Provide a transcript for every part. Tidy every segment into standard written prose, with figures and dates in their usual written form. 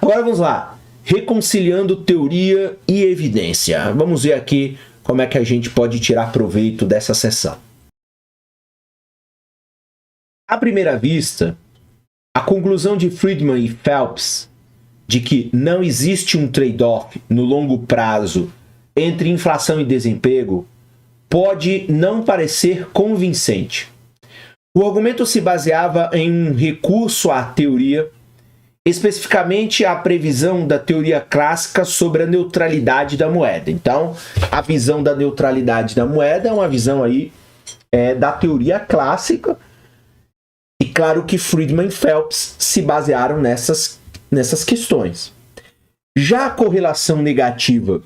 Agora vamos lá. Reconciliando teoria e evidência. Vamos ver aqui como é que a gente pode tirar proveito dessa sessão. À primeira vista, a conclusão de Friedman e Phelps de que não existe um trade-off no longo prazo entre inflação e desemprego pode não parecer convincente. O argumento se baseava em um recurso à teoria, especificamente a previsão da teoria clássica sobre a neutralidade da moeda. Então, a visão da neutralidade da moeda é uma visão aí da teoria clássica, e claro que Friedman e Phelps se basearam nessas questões. Já a correlação negativa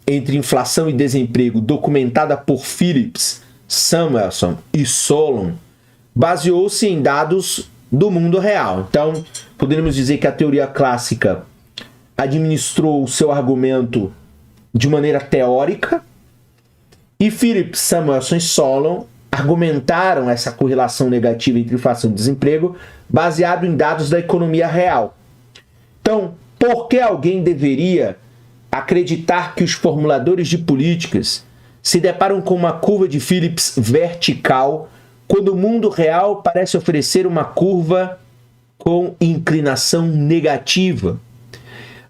entre inflação e desemprego, documentada por Phillips, Samuelson e Solon, baseou-se em dados do mundo real. Então, poderíamos dizer que a teoria clássica administrou o seu argumento de maneira teórica e Phillips, Samuelson e Solon argumentaram essa correlação negativa entre inflação e desemprego baseado em dados da economia real. Então, por que alguém deveria acreditar que os formuladores de políticas se deparam com uma curva de Phillips vertical quando o mundo real parece oferecer uma curva com inclinação negativa?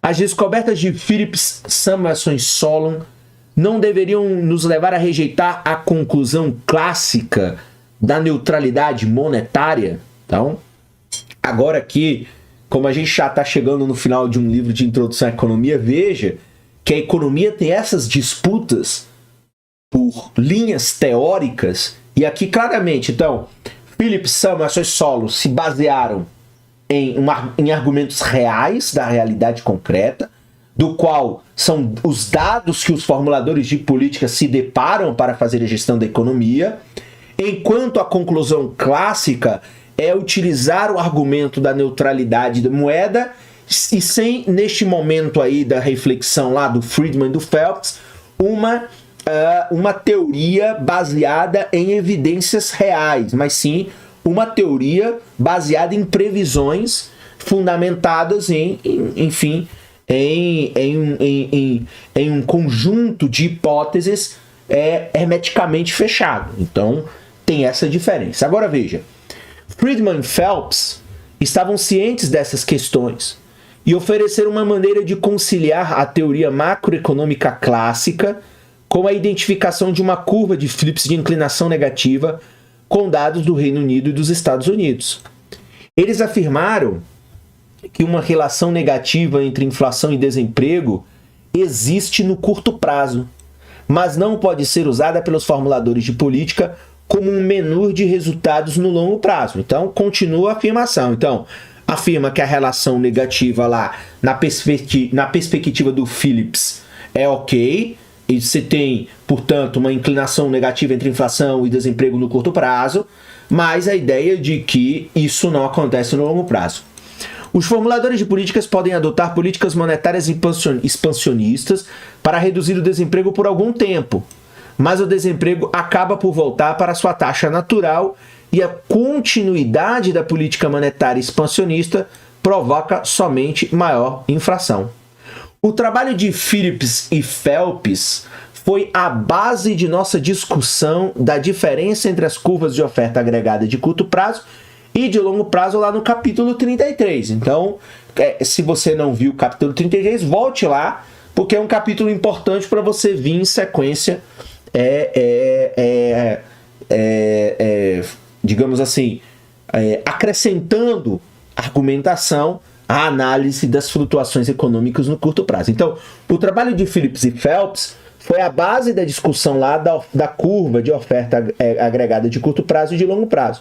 As descobertas de Phillips, Samuelson e Solon não deveriam nos levar a rejeitar a conclusão clássica da neutralidade monetária? Então, agora aqui, como a gente já está chegando no final de um livro de introdução à economia, veja que a economia tem essas disputas por linhas teóricas. E aqui, claramente, então, Phillips, Samuelson e Solon se basearam em argumentos reais da realidade concreta, do qual são os dados que os formuladores de política se deparam para fazer a gestão da economia, enquanto a conclusão clássica é utilizar o argumento da neutralidade da moeda e sem, neste momento aí da reflexão lá do Friedman e do Phelps, uma teoria baseada em evidências reais, mas sim uma teoria baseada em previsões fundamentadas em um conjunto de hipóteses hermeticamente fechado. Então, tem essa diferença. Agora veja, Friedman e Phelps estavam cientes dessas questões e ofereceram uma maneira de conciliar a teoria macroeconômica clássica com a identificação de uma curva de Phillips de inclinação negativa com dados do Reino Unido e dos Estados Unidos. Eles afirmaram que uma relação negativa entre inflação e desemprego existe no curto prazo, mas não pode ser usada pelos formuladores de política como um menu de resultados no longo prazo. Então, continua a afirmação. Então, afirma que a relação negativa lá, na perspectiva do Phillips, é ok, e você tem, portanto, uma inclinação negativa entre inflação e desemprego no curto prazo, mas a ideia de que isso não acontece no longo prazo. Os formuladores de políticas podem adotar políticas monetárias expansionistas para reduzir o desemprego por algum tempo, mas o desemprego acaba por voltar para sua taxa natural e a continuidade da política monetária expansionista provoca somente maior inflação. O trabalho de Phillips e Phelps foi a base de nossa discussão da diferença entre as curvas de oferta agregada de curto prazo e de longo prazo lá no capítulo 33. Então, se você não viu o capítulo 33, volte lá, porque é um capítulo importante para você vir em sequência, digamos assim, acrescentando argumentação à análise das flutuações econômicas no curto prazo. Então, o trabalho de Phillips e Phelps foi a base da discussão lá da curva de oferta agregada de curto prazo e de longo prazo.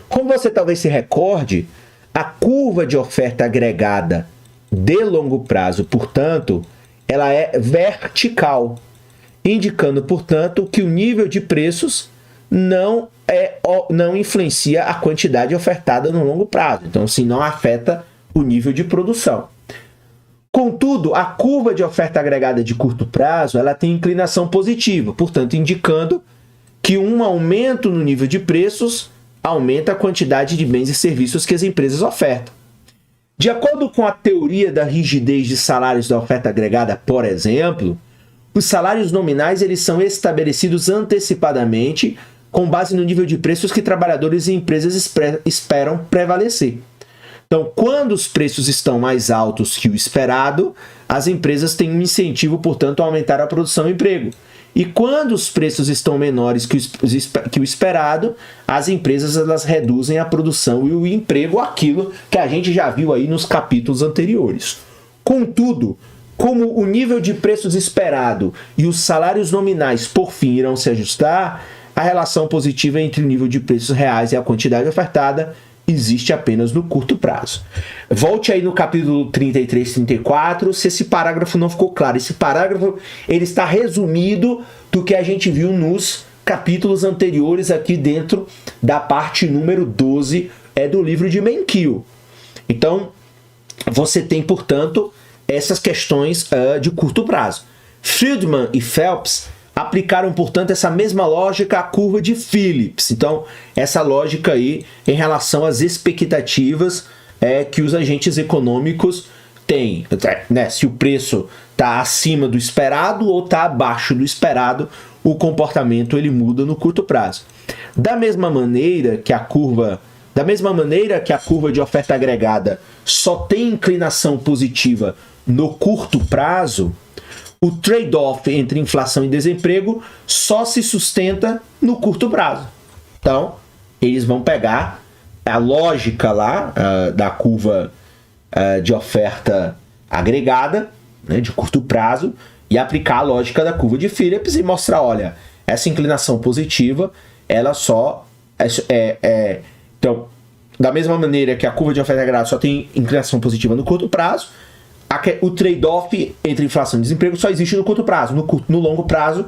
Como você talvez se recorde, a curva de oferta agregada de longo prazo, portanto, ela é vertical, indicando, portanto, que o nível de preços não influencia a quantidade ofertada no longo prazo. Então, assim, não afeta o nível de produção. Contudo, a curva de oferta agregada de curto prazo, ela tem inclinação positiva, portanto, indicando que um aumento no nível de preços aumenta a quantidade de bens e serviços que as empresas ofertam. De acordo com a teoria da rigidez de salários da oferta agregada, por exemplo, os salários nominais eles são estabelecidos antecipadamente com base no nível de preços que trabalhadores e empresas esperam prevalecer. Então, quando os preços estão mais altos que o esperado, as empresas têm um incentivo, portanto, a aumentar a produção e emprego. E quando os preços estão menores que o esperado, as empresas elas reduzem a produção e o emprego, aquilo que a gente já viu aí nos capítulos anteriores. Contudo, como o nível de preços esperado e os salários nominais, por fim, irão se ajustar, a relação positiva entre o nível de preços reais e a quantidade ofertada existe apenas no curto prazo. Volte aí no capítulo 33 e 34, se esse parágrafo não ficou claro. Esse parágrafo ele está resumido do que a gente viu nos capítulos anteriores aqui dentro da parte número 12 do livro de Menkil. Então, você tem, portanto, essas questões de curto prazo. Friedman e Phelps aplicaram, portanto, essa mesma lógica à curva de Phillips. Então, essa lógica aí em relação às expectativas que os agentes econômicos têm, né? Se o preço está acima do esperado ou está abaixo do esperado, o comportamento ele muda no curto prazo. Da mesma maneira que a curva de oferta agregada só tem inclinação positiva no curto prazo, o trade-off entre inflação e desemprego só se sustenta no curto prazo. Então, eles vão pegar a lógica lá da curva de oferta agregada, né, de curto prazo, e aplicar a lógica da curva de Phillips e mostrar, olha, essa inclinação positiva, ela só então, da mesma maneira que a curva de oferta agregada só tem inclinação positiva no curto prazo, o trade-off entre inflação e desemprego só existe no curto prazo. No longo prazo,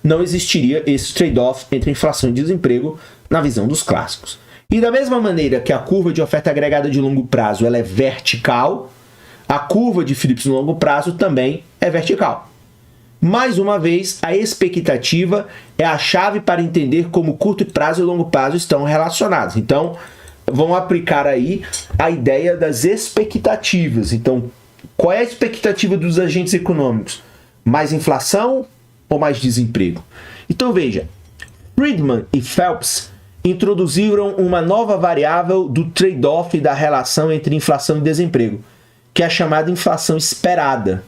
não existiria esse trade-off entre inflação e desemprego na visão dos clássicos. E da mesma maneira que a curva de oferta agregada de longo prazo ela é vertical, a curva de Phillips no longo prazo também é vertical. Mais uma vez, a expectativa é a chave para entender como curto prazo e longo prazo estão relacionados. Então, vamos aplicar aí a ideia das expectativas. Então, qual é a expectativa dos agentes econômicos? Mais inflação ou mais desemprego? Então veja, Friedman e Phelps introduziram uma nova variável do trade-off da relação entre inflação e desemprego, que é a chamada inflação esperada.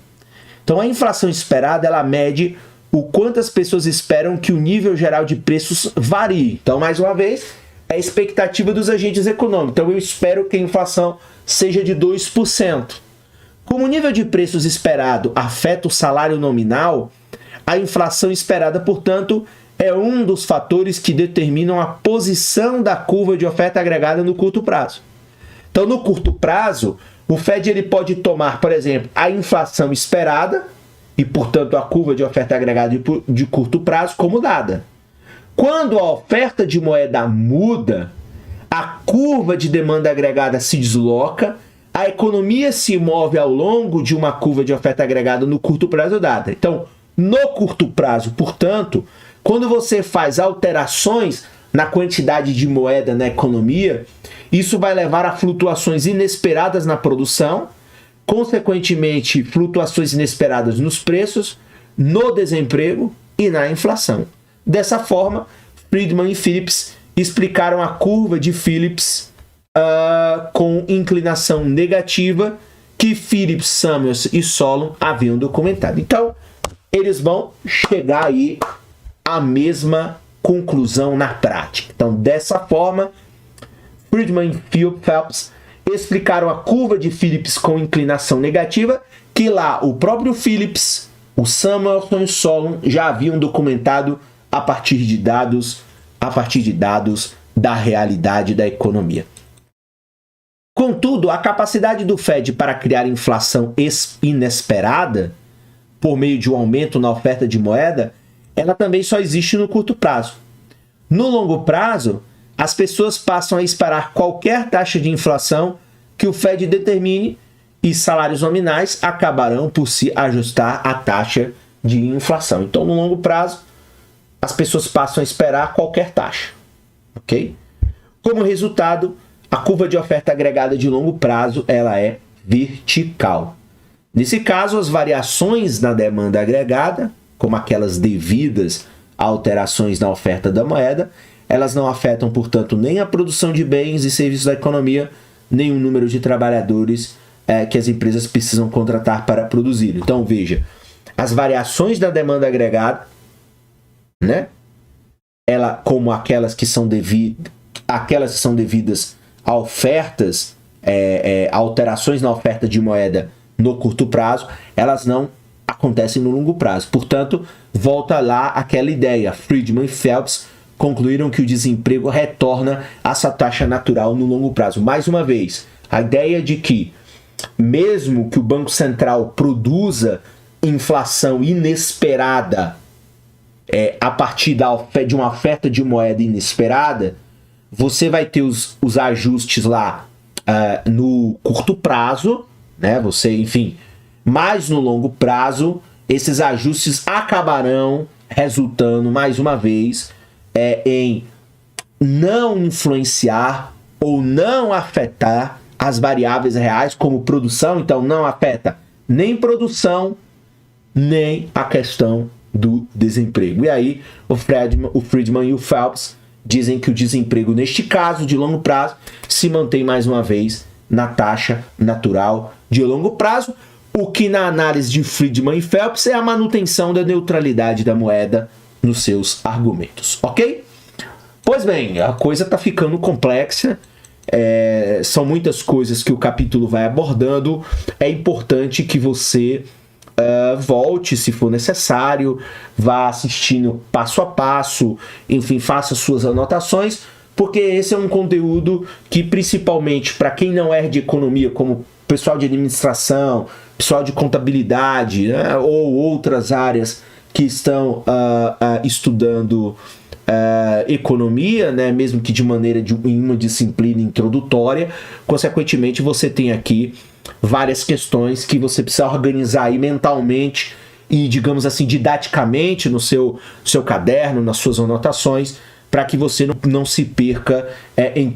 Então a inflação esperada ela mede o quanto as pessoas esperam que o nível geral de preços varie. Então, mais uma vez, é a expectativa dos agentes econômicos. Então eu espero que a inflação seja de 2%. Como o nível de preços esperado afeta o salário nominal, a inflação esperada, portanto, é um dos fatores que determinam a posição da curva de oferta agregada no curto prazo. Então, no curto prazo, o Fed ele pode tomar, por exemplo, a inflação esperada e, portanto, a curva de oferta agregada de curto prazo como dada. Quando a oferta de moeda muda, a curva de demanda agregada se desloca, a economia se move ao longo de uma curva de oferta agregada no curto prazo dada. Então, no curto prazo, portanto, quando você faz alterações na quantidade de moeda na economia, isso vai levar a flutuações inesperadas na produção, consequentemente, flutuações inesperadas nos preços, no desemprego e na inflação. Dessa forma, Friedman e Phillips explicaram a curva de Phillips com inclinação negativa que Phillips, Samuels e Solon haviam documentado. Então, eles vão chegar aí à mesma conclusão na prática. Então, dessa forma, Friedman e Phelps explicaram a curva de Phillips com inclinação negativa, que lá o próprio Phillips, o Samuelson e o Solon já haviam documentado a partir de dados da realidade da economia. Contudo, a capacidade do Fed para criar inflação inesperada, por meio de um aumento na oferta de moeda, ela também só existe no curto prazo. No longo prazo, as pessoas passam a esperar qualquer taxa de inflação que o Fed determine e salários nominais acabarão por se ajustar à taxa de inflação. Então, no longo prazo, as pessoas passam a esperar qualquer taxa. Ok? Como resultado, a curva de oferta agregada de longo prazo ela é vertical. Nesse caso, as variações na demanda agregada, como aquelas devidas a alterações na oferta da moeda, elas não afetam, portanto, nem a produção de bens e serviços da economia, nem o número de trabalhadores que as empresas precisam contratar para produzir. Então, veja, as variações da demanda agregada, né? Ela, como aquelas que são devidas a ofertas, alterações na oferta de moeda no curto prazo, elas não acontecem no longo prazo. Portanto, volta lá aquela ideia. Friedman e Phelps concluíram que o desemprego retorna a essa taxa natural no longo prazo. Mais uma vez, a ideia de que mesmo que o Banco Central produza inflação inesperada a partir de uma oferta de moeda inesperada, você vai ter os ajustes lá no curto prazo, né? Mas no longo prazo, esses ajustes acabarão resultando, mais uma vez, em não influenciar ou não afetar as variáveis reais como produção. Então, não afeta nem produção, nem a questão do desemprego. E aí, o Friedman e o Phelps dizem que o desemprego, neste caso, de longo prazo, se mantém mais uma vez na taxa natural de longo prazo, o que na análise de Friedman e Phelps é a manutenção da neutralidade da moeda nos seus argumentos, ok? Pois bem, a coisa está ficando complexa, são muitas coisas que o capítulo vai abordando, é importante que você volte se for necessário, vá assistindo passo a passo, enfim, faça suas anotações, porque esse é um conteúdo que, principalmente para quem não é de economia, como pessoal de administração, pessoal de contabilidade, né, ou outras áreas que estão estudando economia, né, mesmo que de maneira em uma disciplina introdutória, consequentemente você tem aqui várias questões que você precisa organizar aí mentalmente e, digamos assim, didaticamente no seu caderno, nas suas anotações, para que você não se perca em